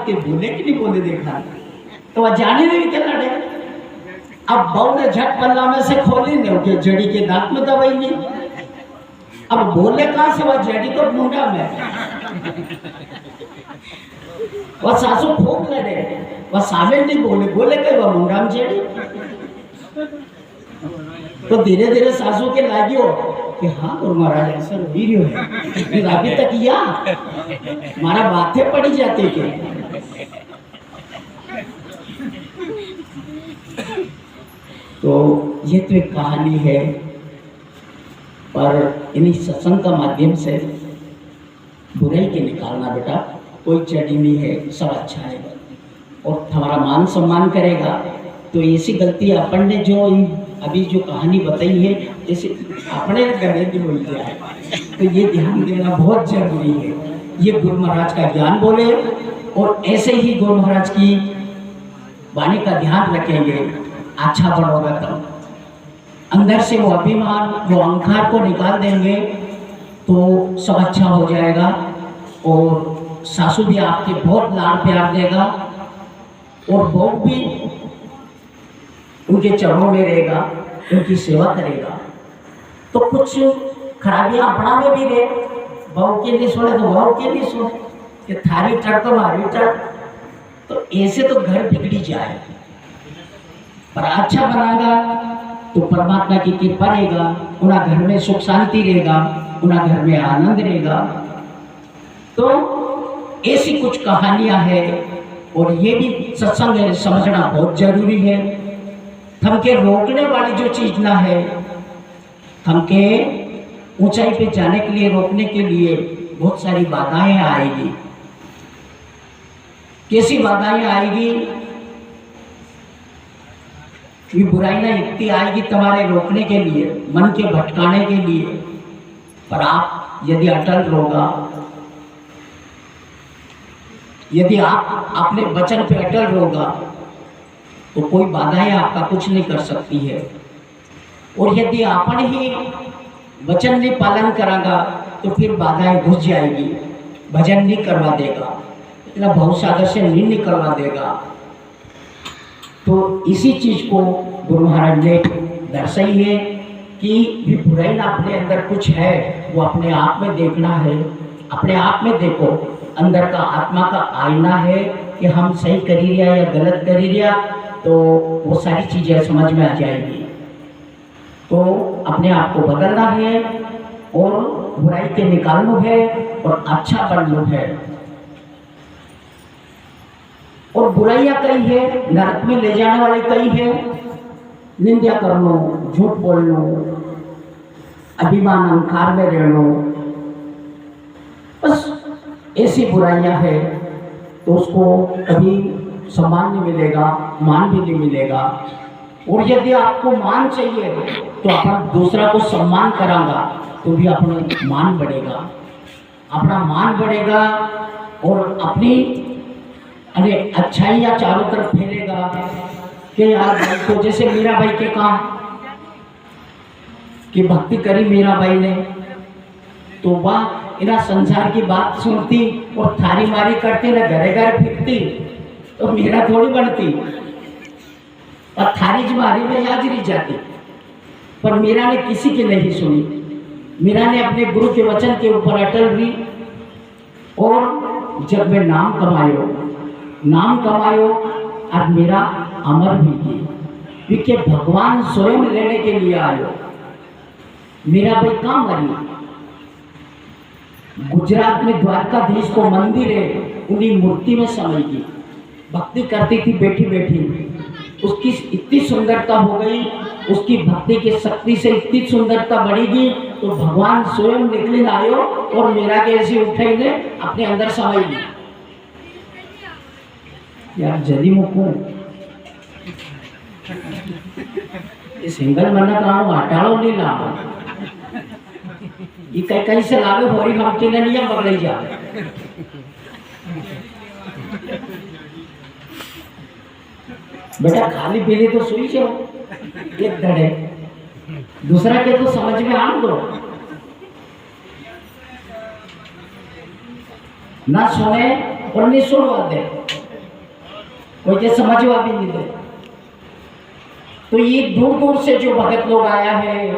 के बोले कि नहीं बोले देखा, तो वह जाने नहीं क्या लड़े। अब बहू ने झट पल्ला में से खोली नहीं कि जड़ी के दांत में दवाई नहीं। अब बोले कहां से, वह जड़ी तो मुंडा में। वह सासू खूब लड़े, वह सामने नहीं बोले, बोले कहीं वह मुंडा में जड़ी। तो धीरे धीरे सासू के लागी हो कि हाँ गुरु महाराज ऐसा वीर है, फिर अभी तक या हमारा बातें पड़ी जाती के। तो ये तो एक कहानी है, पर इन्हीं सत्संग का माध्यम से बुराई के निकालना बेटा, कोई चढ़ी नहीं है, सब अच्छा है और हमारा मान सम्मान करेगा। तो ऐसी गलती अपन ने जो अभी जो कहानी बताई है, जैसे अपने गले की बोल दिया है, तो ये ध्यान देना बहुत जरूरी है। ये गुरु महाराज का ज्ञान बोले और ऐसे ही गुरु महाराज की वाणी का ध्यान रखेंगे, अच्छा बनोगा तब। अंदर से वो अभिमान, वो अहंकार को निकाल देंगे तो सब अच्छा हो जाएगा। और सासू भी आपके बहुत लाड प्यार देगा और बहू भी उनके चरणों में रहेगा, उनकी सेवा करेगा। तो कुछ खराबियां अपना में भी रहे, बहू के लिए सुने तो बहू के लिए सुने कि थारी टर तो मारी टर, तो ऐसे तो घर बिगड़ी जाए। पर अच्छा बनाएगा तो परमात्मा की कृपा रहेगा, उना घर में सुख शांति रहेगा, उना घर में आनंद रहेगा। तो ऐसी कुछ कहानियां हैं और ये भी सत्संग समझना बहुत जरूरी है। थमके रोकने वाली जो चीज ना है, थमके ऊंचाई पे जाने के लिए, रोकने के लिए बहुत सारी बाधाएं आएगी। कैसी बाधाएं आएगी? ये बुराई ना इतनी आएगी तुम्हारे रोकने के लिए, मन के भटकाने के लिए। पर आप यदि अटल रहोगा, यदि आप अपने वचन पे अटल रहोगा, तो कोई बाधाएं आपका कुछ नहीं कर सकती है। और यदि अपन ही वचन नहीं पालन करागा तो फिर बाधाएं घुस जाएगी, भजन नहीं करवा देगा, इतना भवसागर से नहीं निकलवा देगा। तो इसी चीज को गुरु महाराज ने दर्शाई है कि भी बुराई ना अपने अंदर कुछ है, वो अपने आप में देखना है। अपने आप में देखो, अंदर का आत्मा का आईना है कि हम सही कर रिया या गलत कर रिया, तो वो सारी चीजें समझ में आ जाएगी। तो अपने आप को बदलना है और बुराई के निकालना है और अच्छा बनना है। और बुराइयां कई है, नरक में ले जाने वाली कई है, निंदा करना, झूठ बोलना, अभिमान अहंकार में रहना, बस ऐसी बुराइयां है। तो उसको कभी सम्मान नहीं मिलेगा, मान भी नहीं मिलेगा। और यदि आपको मान चाहिए तो अपन दूसरा को सम्मान करांगा तो भी अपना मान बढ़ेगा, अपना मान बढ़ेगा और अपनी अच्छाइयाँ चारों तरफ फैलेगा। कि यार भाई को, जैसे मीरा भाई के काम कि भक्ति करी मीरा भाई ने, तो वह इना संसार की बात सुनती और थारी मारी करती ना, घरे घर फिरती, तो मीरा थोड़ी बनती और थारी मारी में याद रह जाती। पर मीरा ने किसी की नहीं सुनी, मीरा ने अपने गुरु के वचन के ऊपर अटल रही और जब मैं नाम कमायो और मेरा अमर भी की, क्योंकि भगवान स्वयं लेने के लिए आयो। मीरा भाई कहाँ मरी? गुजरात में द्वारकाधीश को मंदिर है, उन्हीं मूर्ति में समाएगी, भक्ति करती थी बैठी बैठी। उसकी इतनी सुंदरता हो गई, उसकी भक्ति की शक्ति से इतनी सुंदरता बढ़ेगी, तो भगवान स्वयं निकले आयो और मेरा के ऐसे उठाई ने अपने अंदर समाएगी। यार जल्दी मुको ये सिंगल मना काम हटाड़ो नहीं लाओ, ये कहीं कहीं से लावे होरी हमटी ने नहीं पकड़े जा। बेटा खाली पीली तो सुई जाओ एक धड़े, दूसरा के तो समझ में आम दो ना। सुने और नहीं सुनवा दे, कोई के समझवा भी नहीं दे। तो ये दूर दूर से जो भगत लोग आया है,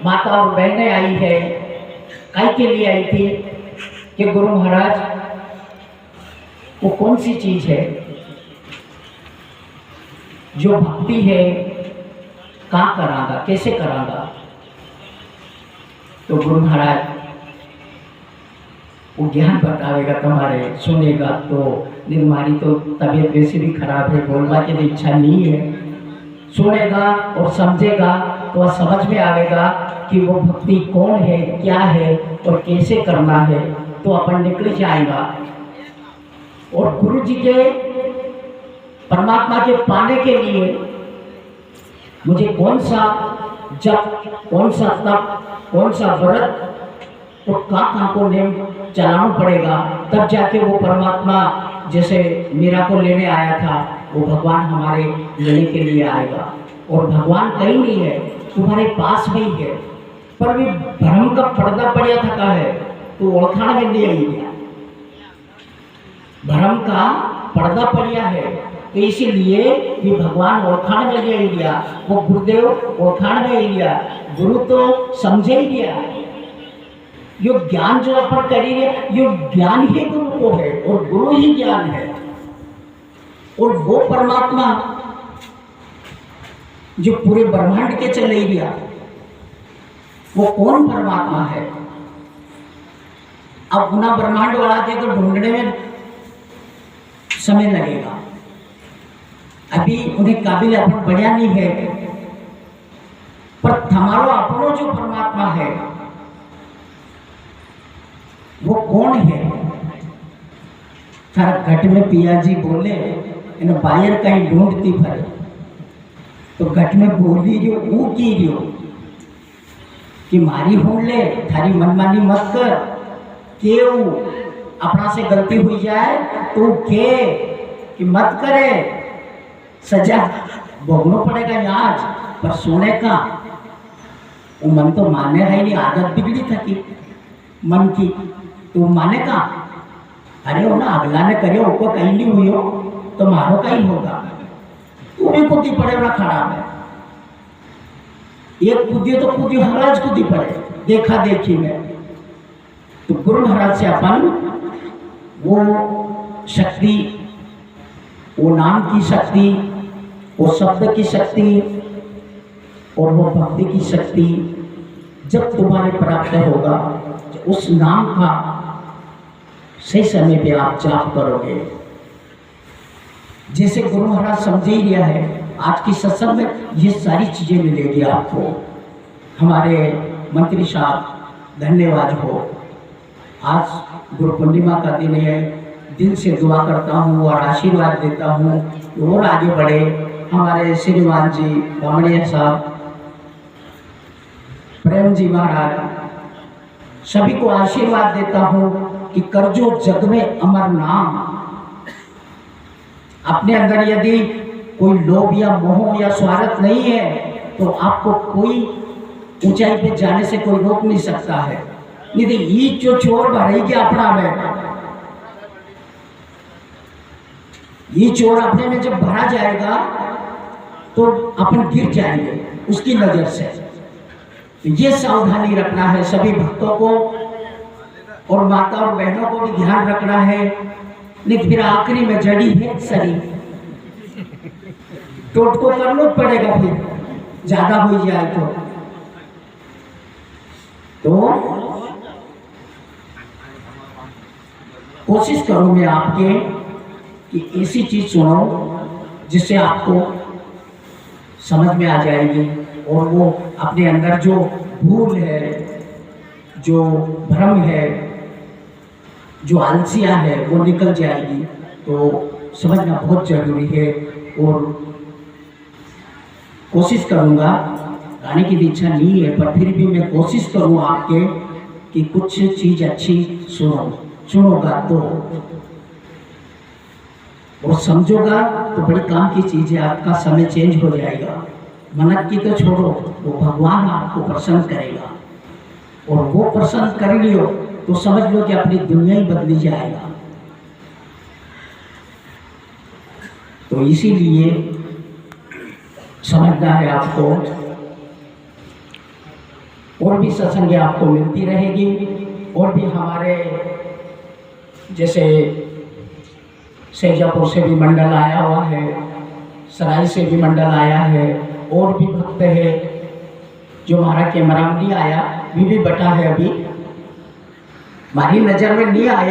माता और बहनें आई है, काय के लिए आई थी कि गुरु महाराज वो कौन सी चीज है जो भक्ति है, कहाँ करागा, कैसे करागा। तो गुरु महाराज वो ज्ञान बतावेगा, तुम्हारे सुनेगा तो। निर्मारी तो तबीयत वैसे भी खराब है, बोलने की इच्छा नहीं है, सुनेगा और समझेगा तो वह समझ में आएगा कि वो भक्ति कौन है, क्या है और कैसे करना है, तो अपन निकल जाएगा। और गुरु जी के परमात्मा के पाने के लिए मुझे कौन सा जप, कौन सा तप, कौन सा व्रत और कहाँ को नेम चलाना पड़ेगा, तब जाके वो परमात्मा जैसे मीरा को लेने आया था, वो भगवान हमारे लेने के लिए आएगा। और भगवान कहीं नहीं है, तुम्हारे पास में ही है, पर भी भ्रम का पर्दा पड़ा थका है तो ओळखाण में नहीं आई गया। भ्रम का पर्दा पड़ा है तो इसीलिए भी भगवान ओळखाण में नहीं आई गया, वो गुरुदेव ओळखाण में आई गया, गुरु तो समझे ही गया। यो ज्ञान जो अपन करी है, यो ज्ञान ही गुरु को है और गुरु ही ज्ञान है। और वो परमात्मा जो पूरे ब्रह्मांड के चले गया, वो कौन परमात्मा है। अब पुनः ब्रह्मांड वाला थे तो ढूंढने में समय लगेगा, अभी उन्हें काबिल अपन बढ़िया नहीं है, पर हमारा अपनो जो परमात्मा है वो कौन है। थारा घट में पिया जी बोले इन बाहर कहीं ढूंढती भरे, तो घट में बोली जो ऊ की जो कि मारी ढूंढ ले, थारी मनमानी मत कर, के अपना से गलती हुई जाए तो के कि मत करे, सजा भोगना पड़ेगा आज, पर सोने का वो मन तो माने है नहीं, आदत बिगड़ी थकी मन की, तो माने का अरे वो ना अगला ने करे वो कहीं नहीं हुई हो तो मारो कहीं होगा, तू भी कूदी पड़े ना खड़ा में, एक कूदियो तो कूदियो महाराज कूदी पड़े देखा देखी में। तो गुरु महाराज से अपन वो शक्ति, वो नाम की शक्ति, वो शब्द की शक्ति और वो भक्ति की शक्ति जब तुम्हारे प्राप्त होगा, उस नाम का सही समय पे आप जाप करोगे। जैसे गुरु महाराज समझे ही लिया है, आज की सत्संग में ये सारी चीजें मिलेगी आपको। हमारे मंत्री साहब धन्यवाद हो, आज गुरु पूर्णिमा का दिन है, दिल से दुआ करता हूँ और आशीर्वाद देता हूँ और आगे बढ़े। हमारे श्रीमान जी बामणिया साहब, प्रेम जी महाराज, सभी को आशीर्वाद देता हूँ कि करजो जग में अमर नाम। अपने अंदर यदि कोई लोभ या मोह या स्वार्थ नहीं है तो आपको कोई ऊंचाई पे जाने से कोई रोक नहीं सकता है। नहीं तो ये जो चोर भरेगी अपना में, ये चोर अपने में जब भरा जाएगा तो अपन गिर जाएंगे उसकी नजर से। तो ये सावधानी रखना है सभी भक्तों को और माता और बहनों को भी ध्यान रखना है। नहीं फिर आखिरी में जड़ी है शरीर, टोट को करना पड़ेगा, फिर ज्यादा हो जाए तो कोशिश करूं मैं आपके कि ऐसी चीज सुनो जिससे आपको समझ में आ जाएगी और वो अपने अंदर जो भूल है, जो भ्रम है, जो आलसिया है वो निकल जाएगी। तो समझना बहुत जरूरी है और कोशिश करूँगा, गाने की भी इच्छा नहीं है पर फिर भी मैं कोशिश करूँ आपके कि कुछ चीज़ अच्छी सुनोगा तो और समझोगा तो बड़ी काम की चीज़ है, आपका समय चेंज हो जाएगा। मनक की तो छोड़ो, वो भगवान आपको प्रसन्न करेगा और वो प्रसन्न कर लियो तो समझ लो कि अपनी दुनिया ही बदली जाएगा। तो इसीलिए समझना है आपको। और भी सत्संग आपको मिलती रहेगी, और भी हमारे जैसे सैजापुर से भी मंडल आया हुआ है, सराय से भी मंडल आया है, और भी भक्त है जो हमारा कैमरा में नहीं आया, भी बटा है, अभी हमारी नज़र में नहीं आया।